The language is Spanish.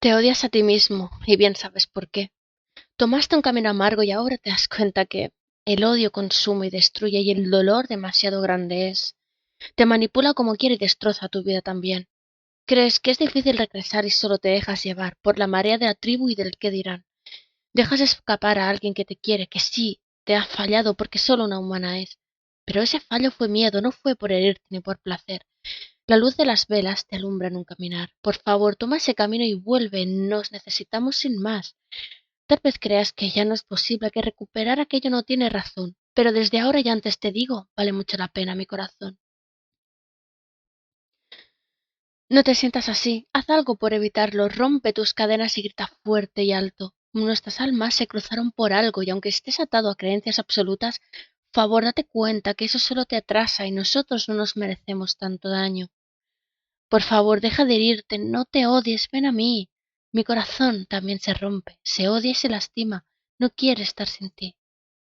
Te odias a ti mismo, y bien sabes por qué. Tomaste un camino amargo y ahora te das cuenta que el odio consume y destruye y el dolor demasiado grande es. Te manipula como quiere y destroza tu vida también. Crees que es difícil regresar y solo te dejas llevar por la marea de la tribu y del qué dirán. Dejas escapar a alguien que te quiere, que sí, te ha fallado porque solo una humana es. Pero ese fallo fue miedo, no fue por herirte ni por placer. La luz de las velas te alumbra en un caminar. Por favor, toma ese camino y vuelve. Nos necesitamos sin más. Tal vez creas que ya no es posible, que recuperar aquello no tiene razón. Pero desde ahora y antes te digo, vale mucho la pena, mi corazón. No te sientas así. Haz algo por evitarlo. Rompe tus cadenas y grita fuerte y alto. Nuestras almas se cruzaron por algo y aunque estés atado a creencias absolutas, favor date cuenta que eso solo te atrasa y nosotros no nos merecemos tanto daño. Por favor, deja de herirte, no te odies, ven a mí. Mi corazón también se rompe, se odia y se lastima. No quiere estar sin ti.